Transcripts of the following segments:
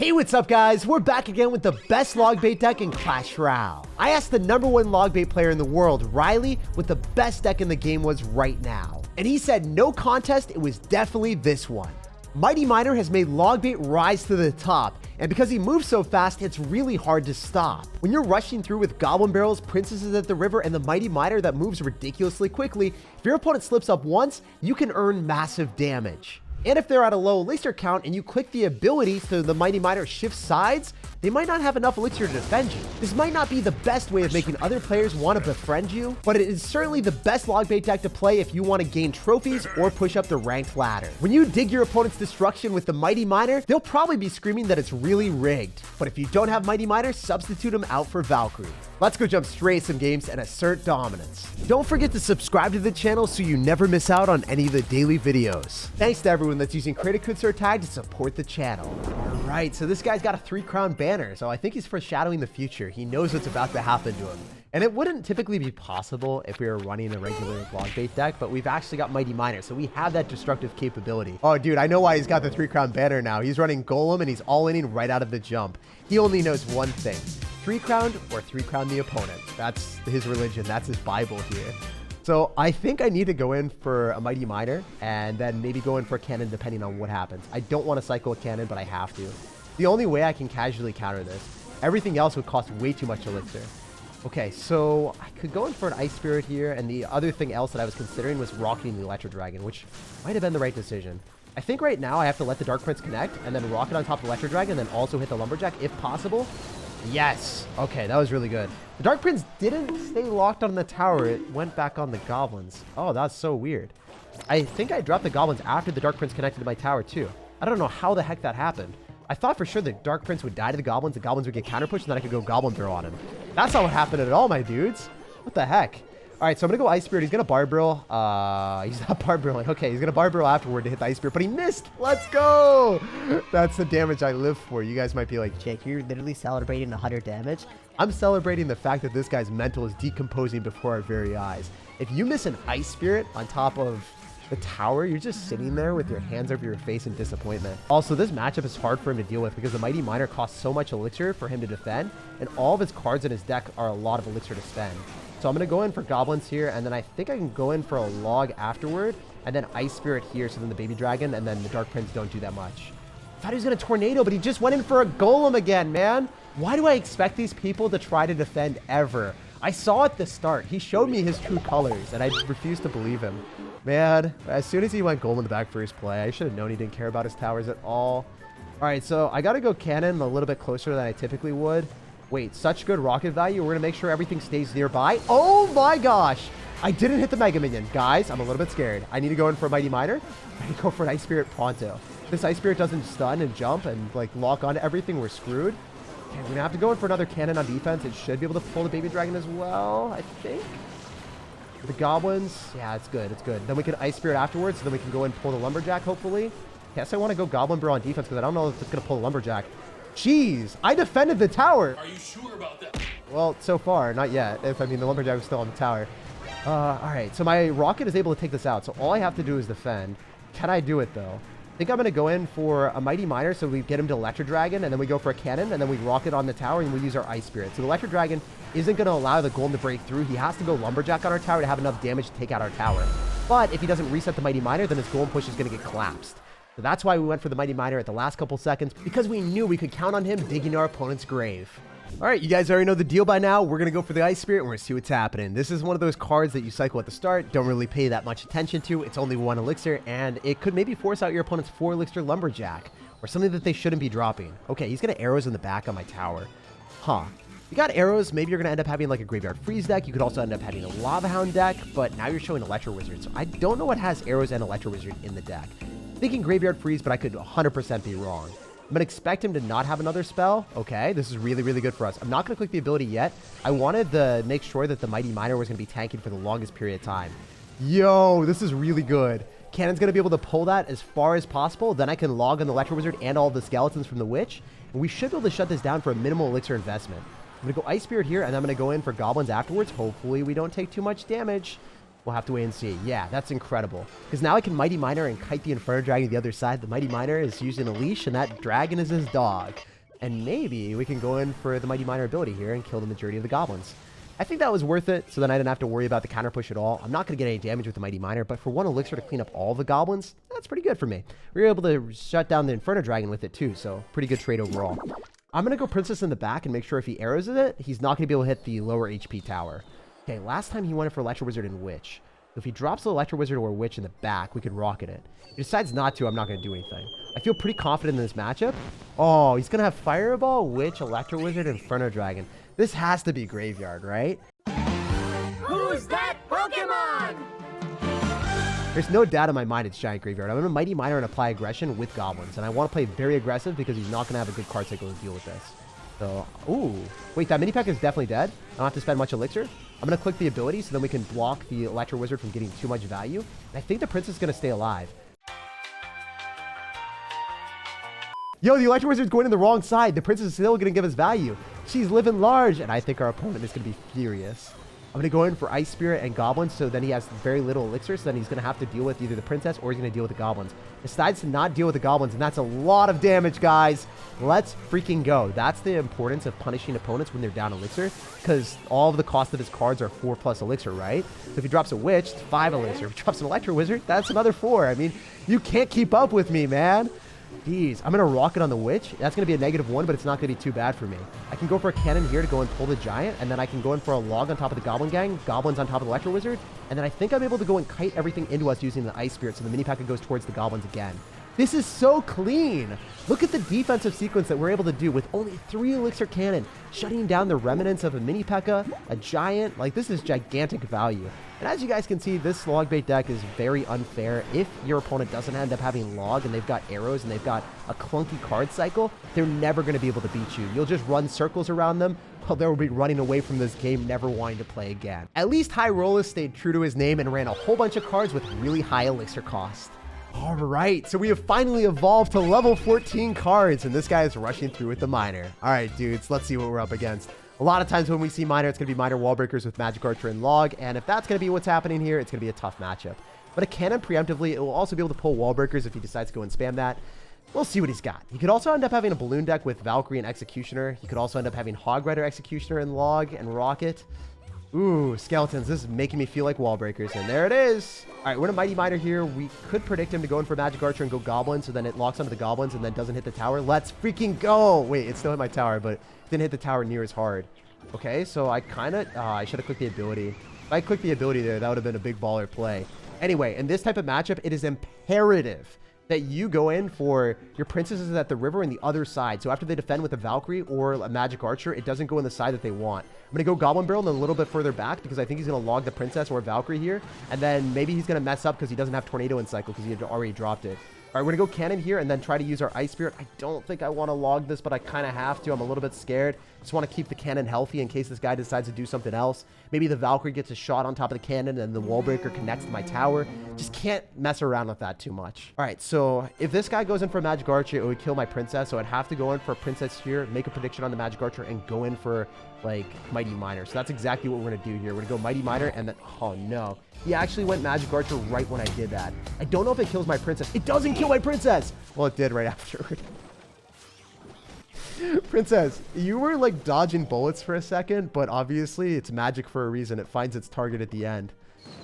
Hey, what's up guys? We're back again with the best log bait deck in Clash Royale. I asked the #1 log bait player in the world, Riley, what the best deck in the game was right now. And he said no contest, it was definitely this one. Mighty Miner has made log bait rise to the top, and because he moves so fast, it's really hard to stop. When you're rushing through with goblin barrels, princesses at the river, and the Mighty Miner that moves ridiculously quickly, if your opponent slips up once, you can earn massive damage. And if they're at a low elixir count and you click the ability so the Mighty Miner shifts sides, they might not have enough elixir to defend you. This might not be the best way of making other players want to befriend you, but it is certainly the best log bait deck to play if you want to gain trophies or push up the ranked ladder. When you dig your opponent's destruction with the Mighty Miner, they'll probably be screaming that it's really rigged. But if you don't have Mighty Miner, substitute them out for Valkyrie. Let's go jump straight some games and assert dominance. Don't forget to subscribe to the channel so you never miss out on any of the daily videos. Thanks to everyone that's using credit code SirTag to support the channel. All right, so this guy's got a 3-crown banner, so I think he's foreshadowing the future. He knows what's about to happen to him. And it wouldn't typically be possible if we were running a regular log bait deck, but we've actually got Mighty Miner, so we have that destructive capability. Oh, dude, I know why he's got the 3-crown banner now. He's running Golem, and he's all-inning right out of the jump. He only knows one thing. 3-crowned or 3-crown the opponent. That's his religion. That's his Bible here. So I think I need to go in for a Mighty Miner and then maybe go in for a cannon depending on what happens. I don't want to cycle a cannon, but I have to. The only way I can casually counter this. Everything else would cost way too much elixir. Okay, so I could go in for an Ice Spirit here, and the other thing else that I was considering was rocketing the Electro Dragon, which might have been the right decision. I think right now I have to let the Dark Prince connect and then rocket on top of the Electro Dragon and then also hit the Lumberjack if possible. Yes. Okay, that was really good. The Dark Prince didn't stay locked on the tower. It went back on the goblins. Oh, that's so weird. I think I dropped the goblins after the Dark Prince connected to my tower too. I don't know how the heck that happened. I thought for sure the Dark Prince would die to the goblins would get counter pushed, and then I could go Goblin Throw on him. That's not what happened at all, my dudes. What the heck? All right, so I'm going to go Ice Spirit. He's going to Barb Barrel. He's not Barb Barreling. Okay, he's going to Barb Barrel afterward to hit the Ice Spirit, but he missed. Let's go. That's the damage I live for. You guys might be like, Jake, you're literally celebrating 100 damage. I'm celebrating the fact that this guy's mental is decomposing before our very eyes. If you miss an Ice Spirit on top of the tower, you're just sitting there with your hands over your face in disappointment. Also, this matchup is hard for him to deal with because the Mighty Miner costs so much elixir for him to defend, and all of his cards in his deck are a lot of elixir to spend. So I'm going to go in for goblins here, and then I think I can go in for a log afterward, and then Ice Spirit here, so then the Baby Dragon, and then the Dark Prince don't do that much. I thought he was going to Tornado, but he just went in for a Golem again, man. Why do I expect these people to try to defend ever? I saw at the start. He showed me his true colors, and I refused to believe him. Man, as soon as he went Golem in the back first play, I should have known he didn't care about his towers at all. All right, so I got to go cannon a little bit closer than I typically would. Wait, such good rocket value. We're going to make sure everything stays nearby. Oh my gosh. I didn't hit the Mega Minion. Guys, I'm a little bit scared. I need to go in for a Mighty Miner. I need to go for an Ice Spirit pronto. If this Ice Spirit doesn't stun and jump and like lock onto everything, we're screwed. Okay, we're going to have to go in for another cannon on defense. It should be able to pull the Baby Dragon as well, I think. The goblins, yeah, it's good. It's good. Then we can Ice Spirit afterwards, so then we can go and pull the Lumberjack, hopefully. Yes, I want to go Goblin Bro on defense because I don't know if it's going to pull the Lumberjack. Jeez, I defended the tower. Are you sure about that? Well, so far, not yet. I mean, the Lumberjack was still on the tower. All right, so my rocket is able to take this out. So all I have to do is defend. Can I do it, though? I think I'm going to go in for a Mighty Miner, so we get him to Electro Dragon, and then we go for a cannon, and then we rocket on the tower, and we use our Ice Spirit. So the Electro Dragon isn't going to allow the Golem to break through. He has to go Lumberjack on our tower to have enough damage to take out our tower. But if he doesn't reset the Mighty Miner, then his Golem push is going to get collapsed. So that's why we went for the Mighty Miner at the last couple seconds, because we knew we could count on him digging our opponent's grave. All right, you guys already know the deal by now. We're going to go for the Ice Spirit, and we're going to see what's happening. This is one of those cards that you cycle at the start, don't really pay that much attention to. It's only 1 elixir, and it could maybe force out your opponent's 4 elixir Lumberjack, or something that they shouldn't be dropping. Okay, he's going to arrows in the back on my tower. Huh. You got arrows, maybe you're going to end up having like a Graveyard Freeze deck. You could also end up having a Lava Hound deck, but now you're showing Electro Wizard. So I don't know what has arrows and Electro Wizard in the deck. Thinking Graveyard Freeze, but I could 100% be wrong. I'm going to expect him to not have another spell. Okay, this is really, really good for us. I'm not going to click the ability yet. I wanted to make sure that the Mighty Miner was going to be tanking for the longest period of time. Yo, this is really good. Cannon's going to be able to pull that as far as possible. Then I can log on the Electro Wizard and all the skeletons from the Witch. And we should be able to shut this down for a minimal elixir investment. I'm going to go Ice Spirit here, and I'm going to go in for goblins afterwards. Hopefully we don't take too much damage. We'll have to wait and see. Yeah, that's incredible. Because now I can Mighty Miner and kite the Inferno Dragon to the other side. The Mighty Miner is using a leash, and that dragon is his dog. And maybe we can go in for the Mighty Miner ability here and kill the majority of the goblins. I think that was worth it, so then I didn't have to worry about the counter push at all. I'm not going to get any damage with the Mighty Miner, but for 1 elixir to clean up all the goblins, that's pretty good for me. We were able to shut down the Inferno Dragon with it too, so pretty good trade overall. I'm going to go Princess in the back and make sure if he arrows at it, he's not going to be able to hit the lower HP tower. Okay, last time he went for Electro Wizard and Witch. If he drops the Electro Wizard or Witch in the back, we could rocket it. If he decides not to, I'm not going to do anything. I feel pretty confident in this matchup. Oh, he's going to have Fireball, Witch, Electro Wizard, Inferno Dragon. This has to be Graveyard, right? Who's that Pokemon? There's no doubt in my mind it's Giant Graveyard. I'm going to Mighty Miner and apply aggression with goblins. And I want to play very aggressive because he's not going to have a good card cycle to deal with this. So, ooh. Wait, that mini pack is definitely dead. I don't have to spend much elixir. I'm going to click the ability so then we can block the Electro Wizard from getting too much value. And I think the Princess is going to stay alive. Yo, the Electro Wizard's going in the wrong side. The Princess is still going to give us value. She's living large. And I think our opponent is going to be furious. I'm going to go in for Ice Spirit and Goblins, so then he has very little elixir, so then he's going to have to deal with either the Princess or he's going to deal with the Goblins. Decides to not deal with the Goblins, and that's a lot of damage, guys. Let's freaking go. That's the importance of punishing opponents when they're down elixir, because all of the cost of his cards are 4+ elixir, right? So if he drops a Witch, it's 5 elixir. If he drops an Electro Wizard, that's another 4. I mean, you can't keep up with me, man. Jeez, I'm going to rocket on the Witch. That's going to be a -1, but it's not going to be too bad for me. I can go for a cannon here to go and pull the Giant, and then I can go in for a log on top of the Goblin Gang, Goblins on top of the Electro Wizard, and then I think I'm able to go and kite everything into us using the Ice Spirit, so the mini packet goes towards the Goblins again. This is so clean. Look at the defensive sequence that we're able to do with only 3 elixir cannon, shutting down the remnants of a mini P.E.K.K.A, a giant. Like, this is gigantic value. And as you guys can see, this log bait deck is very unfair. If your opponent doesn't end up having log and they've got arrows and they've got a clunky card cycle, they're never going to be able to beat you. You'll just run circles around them. Well, they'll be running away from this game, never wanting to play again. At least High Roller stayed true to his name and ran a whole bunch of cards with really high elixir cost. All right, so we have finally evolved to level 14 cards, and this guy is rushing through with the Miner. All right, dudes, let's see what we're up against. A lot of times when we see Miner, it's going to be Miner wall breakers with Magic Archer and Log, and if that's going to be what's happening here, it's going to be a tough matchup. But a cannon preemptively, it will also be able to pull wall breakers if he decides to go and spam that. We'll see what he's got. He could also end up having a balloon deck with Valkyrie and Executioner. He could also end up having Hog Rider, Executioner, and Log, and Rocket. Ooh, skeletons. This is making me feel like wall breakers, and there it is. All right, we're in a Mighty Miner here. We could predict him to go in for Magic Archer and go Goblin, so then it locks onto the Goblins and then doesn't hit the tower. Let's freaking go. Wait, it still hit my tower, but it didn't hit the tower near as hard. Okay, so I kind of, I should have clicked the ability. If I clicked the ability there, that would have been a big baller play. Anyway, in this type of matchup, it is imperative that you go in for your princesses at the river and the other side. So after they defend with a Valkyrie or a Magic Archer, it doesn't go in the side that they want. I'm going to go Goblin Barrel and a little bit further back because I think he's going to log the princess or Valkyrie here. And then maybe he's going to mess up because he doesn't have Tornado in cycle because he had already dropped it. All right, we're going to go Cannon here and then try to use our Ice Spirit. I don't think I want to log this, but I kind of have to. I'm a little bit scared. Just want to keep the Cannon healthy in case this guy decides to do something else. Maybe the Valkyrie gets a shot on top of the Cannon and the Wall Breaker connects to my tower. Just can't mess around with that too much. All right, so if this guy goes in for a Magic Archer, it would kill my Princess. So I'd have to go in for a Princess here, make a prediction on the Magic Archer, and go in for, like, Mighty Miner. So that's exactly what we're going to do here. We're going to go Mighty Miner and then, oh no. He actually went Magic Archer right when I did that. I don't know if it kills my Princess. It doesn't kill my Princess! Well, it did right afterward. Princess, you were like dodging bullets for a second, but obviously it's magic for a reason. It finds its target at the end.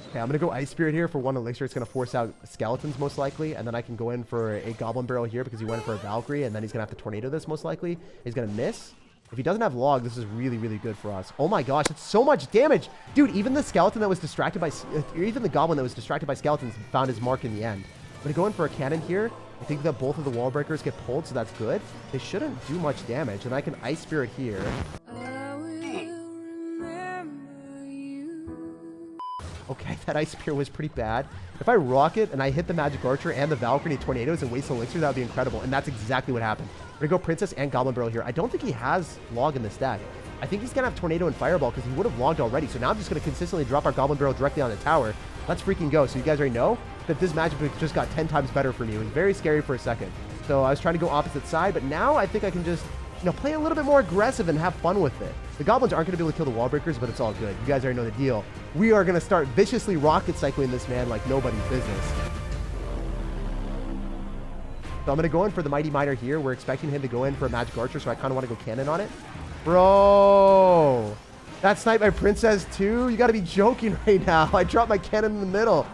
Okay, I'm going to go Ice Spirit here for 1 elixir. It's going to force out skeletons most likely, and then I can go in for a Goblin Barrel here because he went for a Valkyrie, and then he's going to have to Tornado this most likely. He's going to miss. If he doesn't have log, this is really, really good for us. Oh my gosh, it's so much damage. Dude, even the skeleton that was distracted by, or even the goblin that was distracted by skeletons found his mark in the end. I'm going to go in for a cannon here. I think that both of the wall breakers get pulled, so that's good. They shouldn't do much damage, and I can Ice Spirit here. Okay, that Ice Spear was pretty bad. If I rocket and I hit the Magic Archer and the Valkyrie tornadoes and waste elixir, that would be incredible. And that's exactly what happened. We're going to go Princess and Goblin Barrel here. I don't think he has log in this deck. I think he's going to have Tornado and Fireball because he would have logged already. So now I'm just going to consistently drop our Goblin Barrel directly on the tower. Let's freaking go. So you guys already know that this matchup just got 10 times better for me. It was very scary for a second. So I was trying to go opposite side, but now I think I can just, you know, play a little bit more aggressive and have fun with it. The Goblins aren't going to be able to kill the wall breakers, but it's all good. You guys already know the deal. We are going to start viciously rocket cycling this man like nobody's business. So I'm going to go in for the Mighty Miner here. We're expecting him to go in for a Magic Archer, so I kind of want to go cannon on it. Bro, that sniped my princess too? You got to be joking right now. I dropped my cannon in the middle.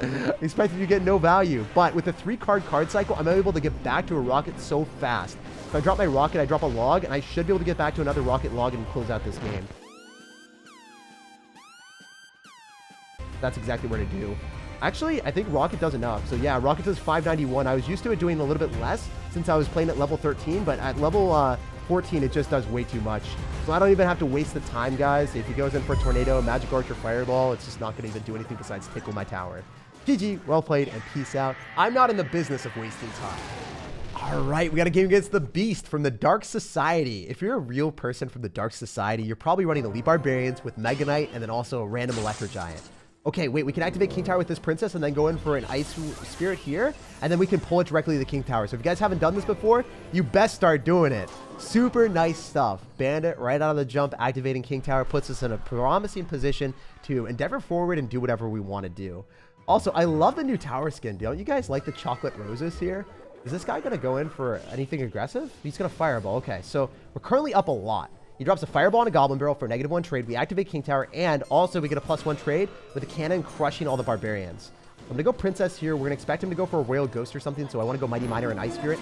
Expected you to get no value. But with the 3-card cycle, I'm able to get back to a rocket so fast. If I drop my rocket, I drop a log, and I should be able to get back to another rocket log and close out this game. That's exactly what I do. Actually, I think rocket does enough. So yeah, rocket does 591. I was used to it doing a little bit less since I was playing at level 13, but at level 14, it just does way too much. So I don't even have to waste the time, guys. If he goes in for Tornado, Magic Archer, Fireball, it's just not going to even do anything besides tickle my tower. GG, well played, and peace out. I'm not in the business of wasting time. All right, we got a game against the Beast from the Dark Society. If you're a real person from the Dark Society, you're probably running Elite Barbarians with Mega Knight and then also a random Electro Giant. Okay, wait, we can activate King Tower with this Princess and then go in for an Ice Spirit here, and then we can pull it directly to the King Tower. So if you guys haven't done this before, you best start doing it. Super nice stuff. Bandit right out of the jump, activating King Tower puts us in a promising position to endeavor forward and do whatever we want to do. Also, I love the new tower skin. Don't you guys like the chocolate roses here? Is this guy going to go in for anything aggressive? He's going to Fireball. Okay, so we're currently up a lot. He drops a Fireball and a Goblin Barrel for a -1 trade. We activate King Tower, and also we get a +1 trade with a cannon crushing all the Barbarians. I'm going to go Princess here. We're going to expect him to go for a Royal Ghost or something, so I want to go Mighty Miner and Ice Spirit.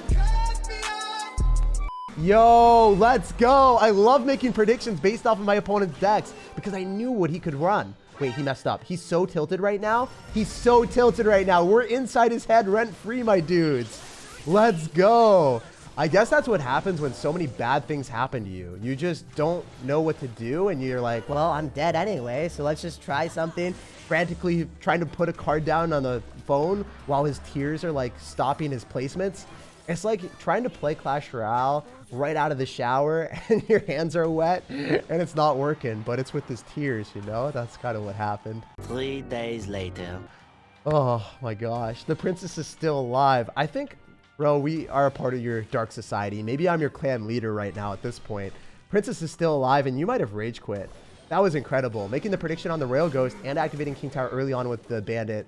Yo, let's go. I love making predictions based off of my opponent's decks because I knew what he could run. Wait, he messed up. He's so tilted right now. He's so tilted right now. We're inside his head rent-free, my dudes. Let's go. I guess that's what happens when so many bad things happen to you. You just don't know what to do, and you're like, well, I'm dead anyway, so let's just try something. Frantically trying to put a card down on the phone while his tears are like stopping his placements. It's like trying to play Clash Royale right out of the shower and your hands are wet and it's not working, but it's with his tears, you know? That's kind of what happened. 3 days later. Oh my gosh, the princess is still alive. I think, bro, we are a part of your Dark Society. Maybe I'm your clan leader right now at this point. Princess is still alive and you might have rage quit. That was incredible. Making the prediction on the Royal Ghost and activating King Tower early on with the Bandit.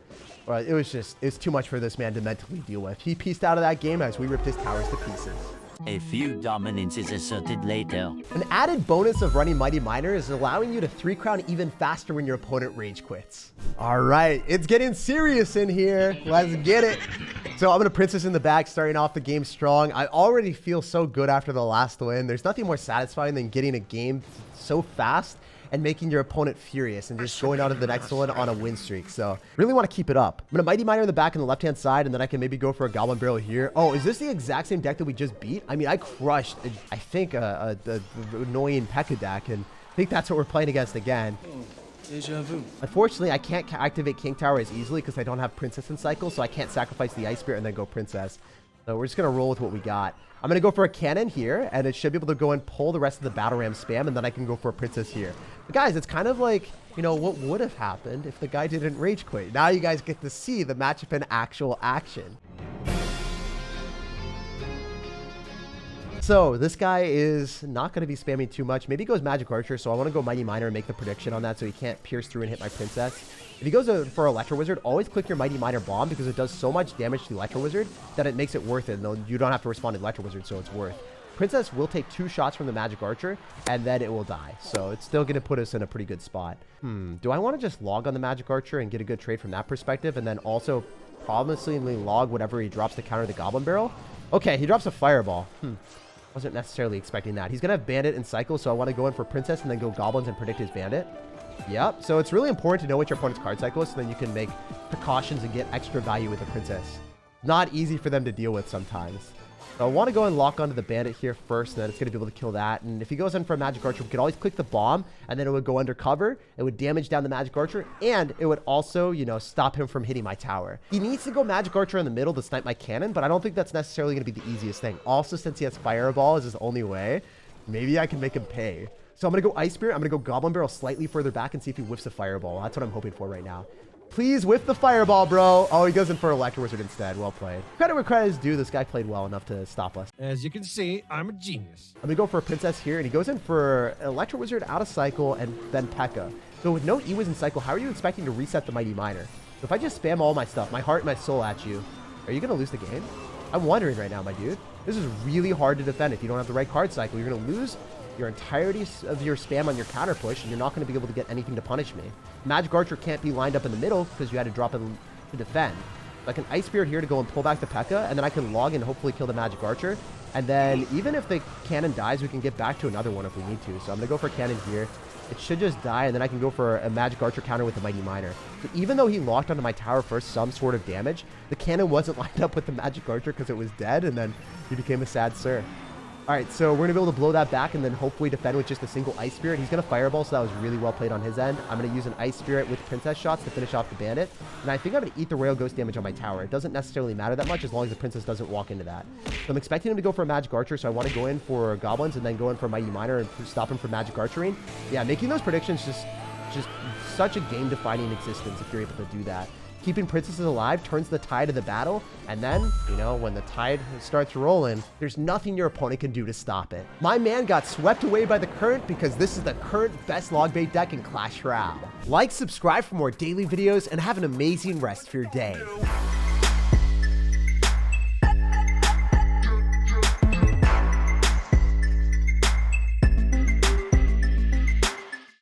It's too much for this man to mentally deal with. He pieced out of that game as we ripped his towers to pieces. A few dominance is asserted later. An added bonus of running Mighty Miner is allowing you to 3-crown even faster when your opponent rage quits. All right, it's getting serious in here. Let's get it. So I'm going to Princess in the back, starting off the game strong. I already feel so good after the last win. There's nothing more satisfying than getting a game so fast and making your opponent furious and just going out of the next one on a win streak. So really want to keep it up. I'm going to Mighty Miner in the back on the left-hand side, and then I can maybe go for a Goblin Barrel here. Oh, is this the exact same deck that we just beat? I mean, I crushed, I think, the annoying P.E.K.K.A deck, and I think that's what we're playing against again. Deja vu. Unfortunately, I can't activate King Tower as easily because I don't have Princess in cycle, so I can't sacrifice the Ice Spirit and then go Princess. So we're just going to roll with what we got. I'm going to go for a cannon here, and it should be able to go and pull the rest of the Battle Ram spam, and then I can go for a Princess here. But guys, it's kind of like, you know, what would have happened if the guy didn't rage quit. Now you guys get to see the matchup in actual action. So this guy is not going to be spamming too much. Maybe he goes Magic Archer, so I want to go Mighty Miner and make the prediction on that so he can't pierce through and hit my Princess. If he goes for Electro Wizard, always click your Mighty Miner bomb because it does so much damage to the Electro Wizard that it makes it worth it. And you don't have to respond to Electro Wizard, so it's worth. Princess will take 2 shots from the Magic Archer, and then it will die. So it's still going to put us in a pretty good spot. Do I want to just log on the Magic Archer and get a good trade from that perspective, and then also promisingly log whatever he drops to counter the Goblin Barrel? Okay, he drops a Fireball. Wasn't necessarily expecting that. He's going to have Bandit in cycle, so I want to go in for Princess and then go Goblins and predict his Bandit. Yep, so it's really important to know what your opponent's card cycle is so then you can make precautions and get extra value with the Princess. Not easy for them to deal with sometimes. So I want to go and lock onto the Bandit here first, and then it's going to be able to kill that. And if he goes in for a Magic Archer, we could always click the bomb, and then it would go undercover. It would damage down the Magic Archer, and it would also, you know, stop him from hitting my tower. He needs to go Magic Archer in the middle to snipe my cannon, but I don't think that's necessarily going to be the easiest thing. Also, since he has Fireball as his only way, maybe I can make him pay. So I'm going to go Ice Spirit. I'm going to go Goblin Barrel slightly further back and see if he whiffs a Fireball. That's what I'm hoping for right now. Please whiff the Fireball, bro. Oh, he goes in for Electro Wizard instead. Well played. Credit where credit is due. This guy played well enough to stop us. As you can see, I'm a genius. I'm going to go for a Princess here, and he goes in for Electro Wizard out of cycle and then P.E.K.K.A. So with no E-Wiz in cycle, how are you expecting to reset the Mighty Miner? So if I just spam all my stuff, my heart and my soul at you, are you going to lose the game? I'm wondering right now, my dude. This is really hard to defend if you don't have the right card cycle. You're going to lose your entirety of your spam on your counter push, and you're not going to be able to get anything to punish me. Magic Archer can't be lined up in the middle because you had to drop it to defend. Like an Ice Spirit here to go and pull back the P.E.K.K.A, and then I can log and hopefully kill the Magic Archer. And then even if the cannon dies, we can get back to another one if we need to. So I'm going to go for cannon here. It should just die, and then I can go for a Magic Archer counter with the Mighty Miner. So even though he locked onto my tower for some sort of damage, the cannon wasn't lined up with the Magic Archer because it was dead, and then he became a sad Sir. All right, so we're going to be able to blow that back and then hopefully defend with just a single Ice Spirit. He's going to Fireball, so that was really well played on his end. I'm going to use an Ice Spirit with Princess Shots to finish off the Bandit. And I think I'm going to eat the Royal Ghost damage on my tower. It doesn't necessarily matter that much as long as the Princess doesn't walk into that. So I'm expecting him to go for a Magic Archer, so I want to go in for Goblins and then go in for Mighty Miner and stop him from Magic Archering. Yeah, making those predictions just such a game-defining existence if you're able to do that. Keeping princesses alive turns the tide of the battle, and then, you know, when the tide starts rolling, there's nothing your opponent can do to stop it. My man got swept away by the current because this is the current best log bait deck in Clash Royale. Like, subscribe for more daily videos, and have an amazing rest of your day.